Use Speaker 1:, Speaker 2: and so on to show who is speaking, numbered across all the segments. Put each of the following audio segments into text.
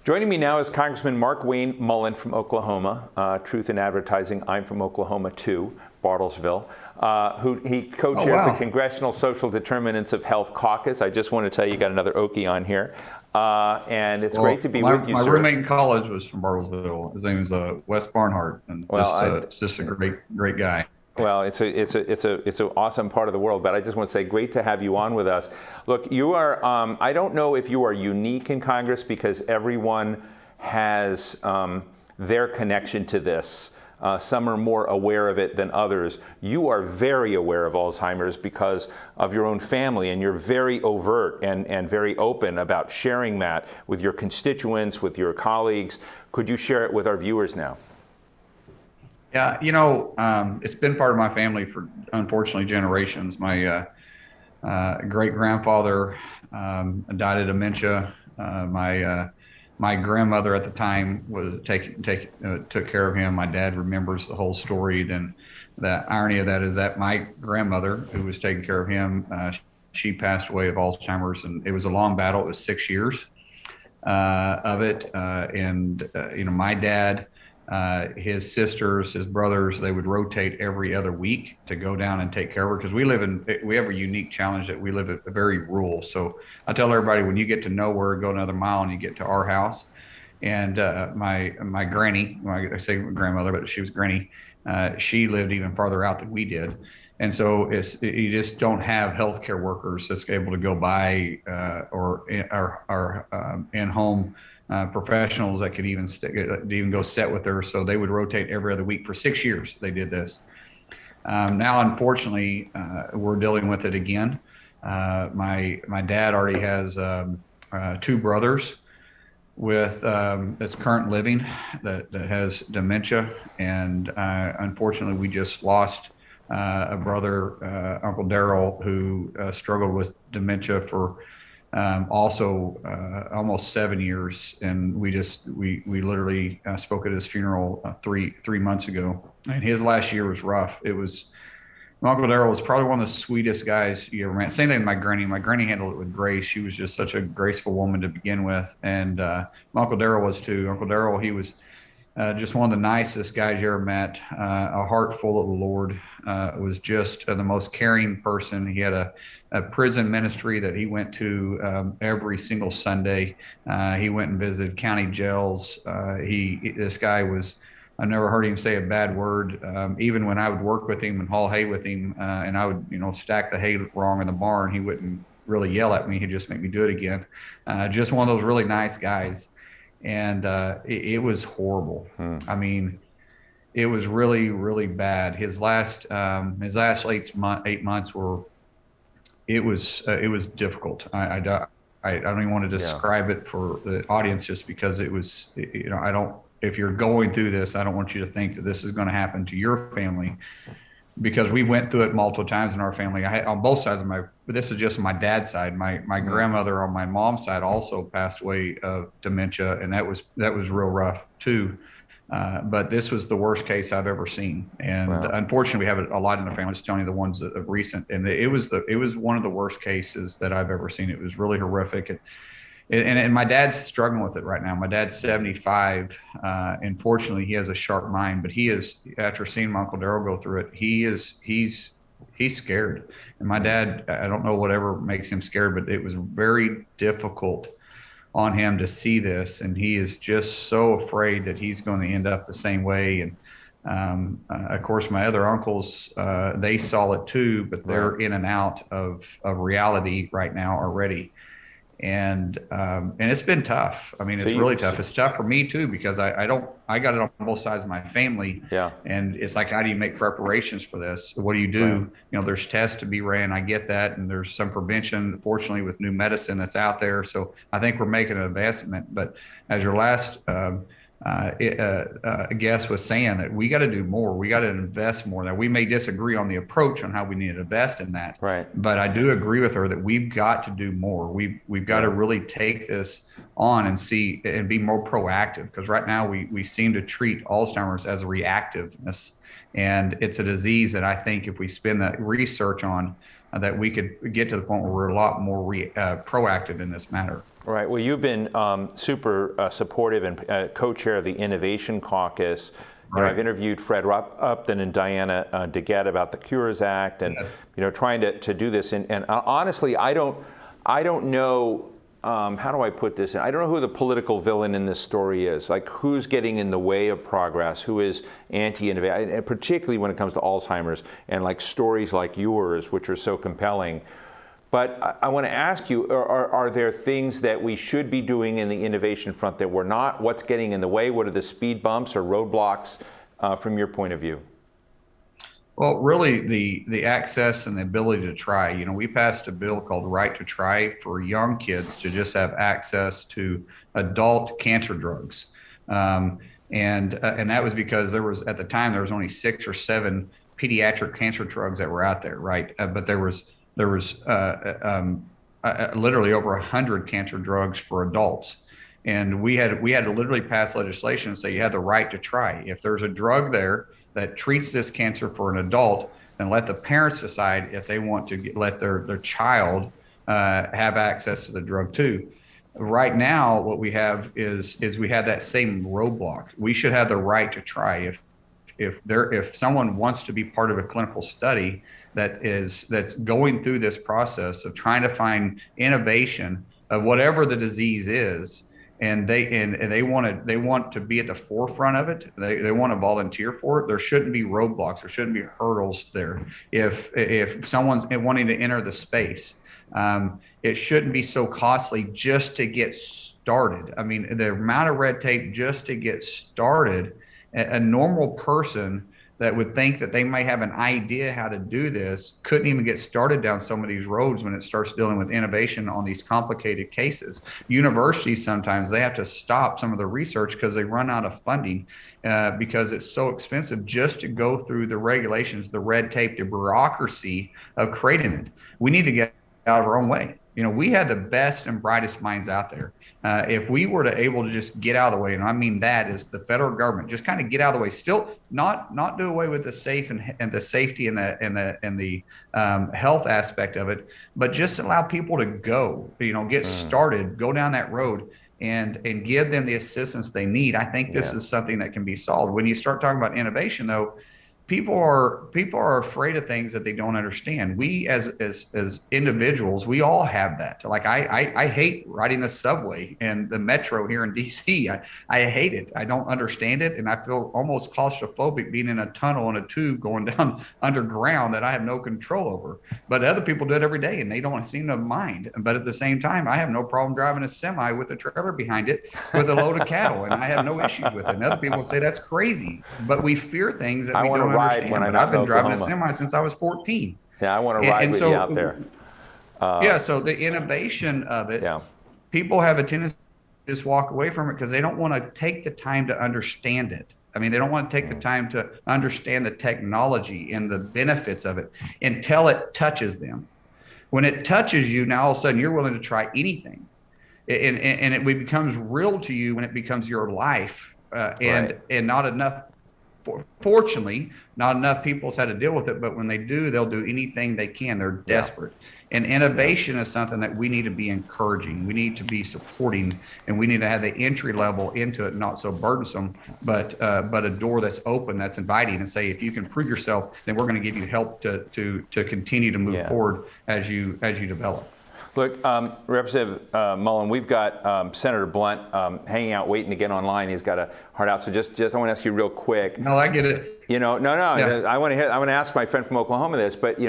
Speaker 1: Joining me now is Congressman Markwayne Mullin from Oklahoma, Truth in Advertising. I'm from Oklahoma too, Bartlesville. He co-chairs the Congressional Social Determinants of Health Caucus. I just want to tell you, got another Okie on here. And it's great to be with you,
Speaker 2: my
Speaker 1: sir.
Speaker 2: My roommate in college was from Bartlesville. His name is Wes Barnhart, and just a great guy.
Speaker 1: Well, it's an awesome part of the world, but I just want to say, great to have you on with us. Look, you are, I don't know if you are unique in Congress because everyone has their connection to this. Some are more aware of it than others. You are very aware of Alzheimer's because of your own family, and you're very overt and very open about sharing that with your constituents, with your colleagues. Could you share it with our viewers now?
Speaker 2: Yeah, it's been part of my family for, unfortunately, generations. My great-grandfather died of dementia. My grandmother at the time took care of him. My dad remembers the whole story. Then the irony of that is that my grandmother, who was taking care of him, she passed away of Alzheimer's, and it was a long battle. It was 6 years of it. My dad, his sisters, his brothers, they would rotate every other week to go down and take care of her, because we have a unique challenge that we live at very rural. So I tell everybody, when you get to nowhere, go another mile and you get to our house. And my granny, I say grandmother, but she was granny, she lived even farther out than we did. And so you just don't have healthcare workers that's able to go by or in-home professionals that could even go sit with her. So they would rotate every other week for 6 years. They did this. Now, unfortunately, we're dealing with it again. My dad already has 2 brothers with that's current living that has dementia, and unfortunately, we just lost a brother, Uncle Daryl, who struggled with dementia for also almost 7 years, and we literally spoke at his funeral three months ago, and his last year was rough. Uncle Daryl was probably one of the sweetest guys you ever met. Same thing with my granny. My granny handled it with grace. She was just such a graceful woman to begin with, and Uncle Daryl was too. Uncle Daryl, he was just one of the nicest guys you ever met, a heart full of the Lord, was just the most caring person. He had a prison ministry that he went to every single Sunday. He went and visited county jails. This guy was, I've never heard him say a bad word. Even when I would work with him and haul hay with him, and I would, stack the hay wrong in the barn, he wouldn't really yell at me. He'd just make me do it again. Just one of those really nice guys. And it was horrible. I mean, it was really, really bad. His last 8 months were, it was difficult. I don't even want to describe it for the audience, just because it was, if you're going through this, I don't want you to think that this is going to happen to your family, because we went through it multiple times in our family. On both sides of but this is just my dad's side. My grandmother on my mom's side also passed away of dementia, and that was real rough too. But this was the worst case I've ever seen, and unfortunately, we have a lot in the family. Just telling you the ones that are recent, and it was one of the worst cases that I've ever seen. It was really horrific. And my dad's struggling with it right now. My dad's 75, and fortunately, he has a sharp mind. But he is, after seeing my Uncle Daryl go through it, he's scared. And my dad, I don't know whatever makes him scared, but it was very difficult on him to see this, and he is just so afraid that he's going to end up the same way. And of course, my other uncles, they saw it too, but they're in and out of reality right now already. And it's been tough. I mean, it's really tough. It's tough for me too, because I got it on both sides of my family.
Speaker 1: Yeah.
Speaker 2: And it's like, how do you make preparations for this? What do you do? Right. There's tests to be ran. I get that. And there's some prevention, fortunately, with new medicine that's out there. So I think we're making an investment. But as your last guest was saying, that we got to do more. We got to invest more. Now, we may disagree on the approach on how we need to invest in that.
Speaker 1: Right.
Speaker 2: But I do agree with her that we've got to do more. We've got to really take this on and see and be more proactive, because right now we seem to treat Alzheimer's as a reactiveness, and it's a disease that I think if we spend that research on, that we could get to the point where we're a lot more proactive in this matter.
Speaker 1: Right. Well, you've been super supportive and co-chair of the Innovation Caucus. You know,
Speaker 2: Right.
Speaker 1: I've interviewed Fred Upton and Diana DeGette about the Cures Act, and trying to do this. And honestly, I don't know. How do I put this in? I don't know who the political villain in this story is. Like, who's getting in the way of progress? Who is anti-innovation? And particularly when it comes to Alzheimer's and like stories like yours, which are so compelling. But I want to ask you, are there things that we should be doing in the innovation front that we're not? What's getting in the way? What are the speed bumps or roadblocks from your point of view?
Speaker 2: Well, really, the access and the ability to try. You know, we passed a bill called Right to Try for young kids to just have access to adult cancer drugs. And that was because at the time there was only 6 or 7 pediatric cancer drugs that were out there, right? But there was literally over 100 cancer drugs for adults, and we had to literally pass legislation and say you had the right to try. If there's a drug there that treats this cancer for an adult, then let the parents decide if they want to let their child have access to the drug too. Right now, what we have is we have that same roadblock. We should have the right to try. If someone wants to be part of a clinical study that's going through this process of trying to find innovation of whatever the disease is, and they want to be at the forefront of it, they want to volunteer for it, there shouldn't be roadblocks, there shouldn't be hurdles there. If someone's wanting to enter the space, it shouldn't be so costly just to get started. I mean, the amount of red tape just to get started, a normal person that would think that they may have an idea how to do this couldn't even get started down some of these roads when it starts dealing with innovation on these complicated cases. Universities, sometimes they have to stop some of the research because they run out of funding because it's so expensive just to go through the regulations, the red tape, the bureaucracy of creating it. We need to get out of our own way. You know, we had the best and brightest minds out there. If we were to able to just get out of the way, and I mean that is the federal government, just kind of get out of the way, still not do away with the safe and the safety and the health aspect of it, but just allow people to go, get started, go down that road, and give them the assistance they need. I think this is something that can be solved. When you start talking about innovation, though, people are afraid of things that they don't understand. We as individuals, we all have that. Like I hate riding the subway and the metro here in DC. I hate it. I don't understand it, and I feel almost claustrophobic being in a tunnel and a tube going down underground that I have no control over. But other people do it every day and they don't seem to mind. But at the same time, I have no problem driving a semi with a trailer behind it with a load of cattle, and I have no issues with it. And other people say that's crazy. But we fear things that we don't understand. When I've been driving a semi since I was 14.
Speaker 1: Yeah, I want to ride with you out there.
Speaker 2: So the innovation of it, people have a tendency to just walk away from it because they don't want to take the time to understand it. I mean, they don't want to take the time to understand the technology and the benefits of it until it touches them. When it touches you, now all of a sudden you're willing to try anything. And it becomes real to you when it becomes your life, and not enough. Fortunately, not enough people's had to deal with it, but when they do, they'll do anything they can. They're desperate. And innovation is something that we need to be encouraging. We need to be supporting, and we need to have the entry level into it, not so burdensome, but a door that's open, that's inviting, and say, if you can prove yourself, then we're going to give you help to continue to move forward as you develop.
Speaker 1: Look, Representative Mullin, we've got Senator Blunt hanging out, waiting to get online. He's got a heart out. So just I want to ask you real quick.
Speaker 2: No, I get it.
Speaker 1: No. Yeah. I want to ask my friend from Oklahoma this, but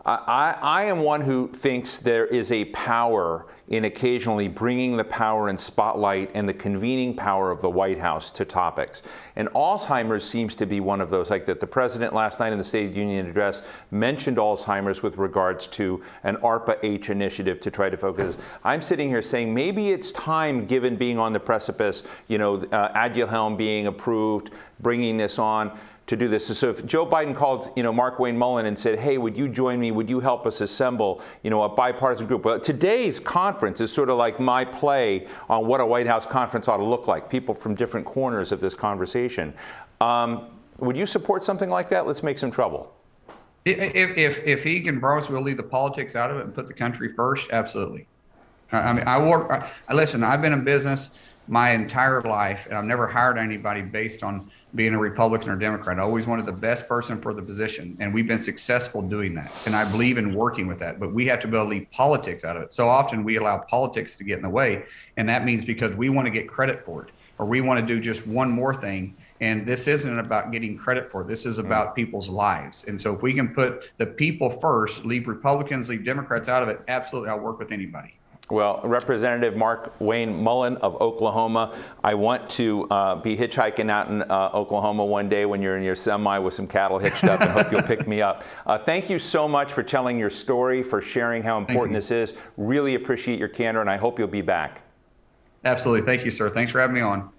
Speaker 1: I am one who thinks there is a power in occasionally bringing the power and spotlight and the convening power of the White House to topics. And Alzheimer's seems to be one of those, like that the president last night in the State of the Union address mentioned Alzheimer's with regards to an ARPA-H initiative to try to focus. I'm sitting here saying maybe it's time, given being on the precipice, Aduhelm being approved, bringing this on, to do this. So if Joe Biden called, Markwayne Mullin and said, hey, would you join me? Would you help us assemble, a bipartisan group? Well, today's conference is sort of like my play on what a White House conference ought to look like, people from different corners of this conversation. Would you support something like that? Let's make some trouble.
Speaker 2: If he can promise we'll leave the politics out of it and put the country first, absolutely. I mean, listen, I've been in business my entire life, and I've never hired anybody based on being a Republican or Democrat. I always wanted the best person for the position, and we've been successful doing that. And I believe in working with that, but we have to be able to leave politics out of it. So often we allow politics to get in the way, and that means because we want to get credit for it, or we want to do just one more thing. And this isn't about getting credit for it. This is about people's lives. And so if we can put the people first, leave Republicans, leave Democrats out of it, absolutely, I'll work with anybody.
Speaker 1: Well, Representative Markwayne Mullin of Oklahoma, I want to be hitchhiking out in Oklahoma one day when you're in your semi with some cattle hitched up, and hope you'll pick me up. Thank you so much for telling your story, for sharing how important this is. Really appreciate your candor, and I hope you'll be back.
Speaker 2: Absolutely. Thank you, sir. Thanks for having me on.